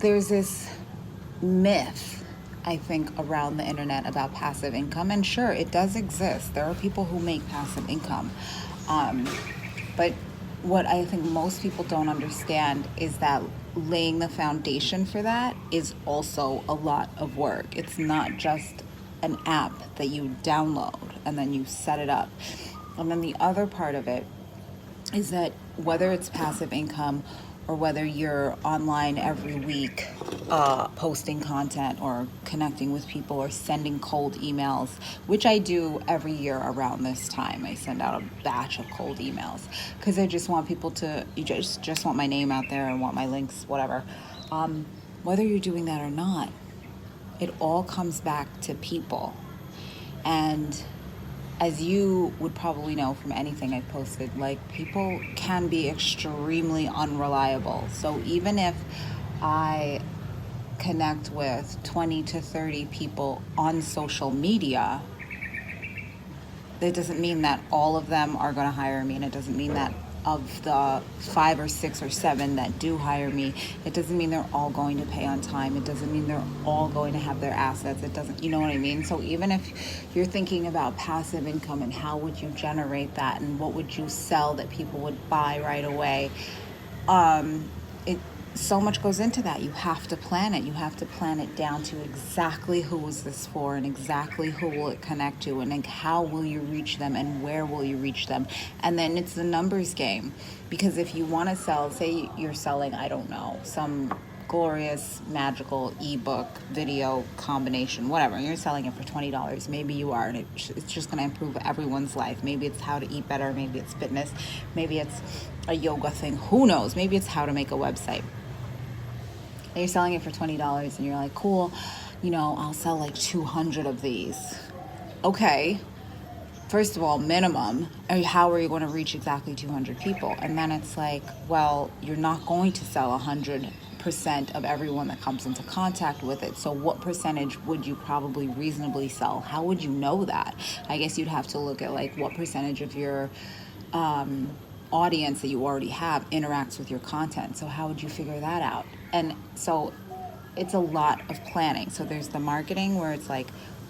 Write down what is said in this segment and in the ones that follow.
there's this myth, I think, around the internet about passive income. And sure, it does exist. There are people who make passive income. Um, but what I think most people don't understand is that laying the foundation for that is also a lot of work. It's not just an app that you download and then you set it up. And then the other part of it is that whether it's passive income or whether you're online every week posting content or connecting with people or sending cold emails, which I do every year around this time. I send out a batch of cold emails because I just want people to, you just want my name out there and want my links, whatever. Whether you're doing that or not, it all comes back to people. And as you would probably know from anything I've posted, like, people can be extremely unreliable. So even if I connect with 20 to 30 people on social media, that doesn't mean that all of them are going to hire me, and it doesn't mean that of the 5 or 6 or 7 that do hire me, it doesn't mean they're all going to pay on time. It doesn't mean they're all going to have their assets. It doesn't, you know what I mean? So even if you're thinking about passive income and how would you generate that and what would you sell that people would buy right away, it so much goes into that. You have to plan it. You have to plan it down to exactly who is this for and exactly who will it connect to and like how will you reach them and where will you reach them. And then it's the numbers game, because if you want to sell, say you're selling, I don't know, some glorious magical ebook video combination, whatever, you're selling it for $20, maybe you are, and it's just going to improve everyone's life. Maybe it's how to eat better, maybe it's fitness, maybe it's a yoga thing, who knows, maybe it's how to make a website. And you're selling it for $20 and you're like, cool, I'll sell like 200 of these. Okay, first of all, minimum, how are you going to reach exactly 200 people? And then it's like, well, you're not going to sell 100% of everyone that comes into contact with it. So what percentage would you probably reasonably sell? How would you know that? I guess you'd have to look at like what percentage of your audience that you already have interacts with your content. So how would you figure that out? And so it's a lot of planning. So there's the marketing where it's like,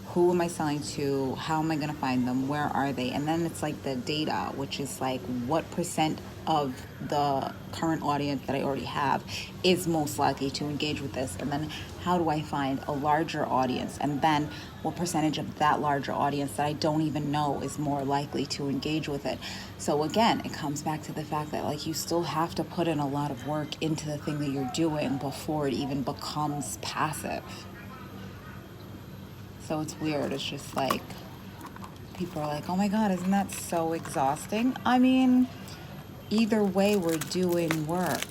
who am I selling to? How am I going to find them? Where are they? And then it's like the data, which is like what percent of the current audience that I already have is most likely to engage with this. And then how do I find a larger audience? And then what percentage of that larger audience that I don't even know is more likely to engage with it? So again, it comes back to the fact that like you still have to put in a lot of work into the thing that you're doing before it even becomes passive. So it's weird. It's just like, people are like, oh my God, isn't that so exhausting? I mean, either way, we're doing work,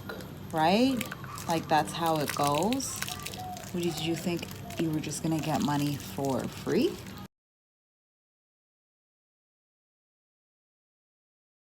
right? Like, that's how it goes. Did you think you were just going to get money for free?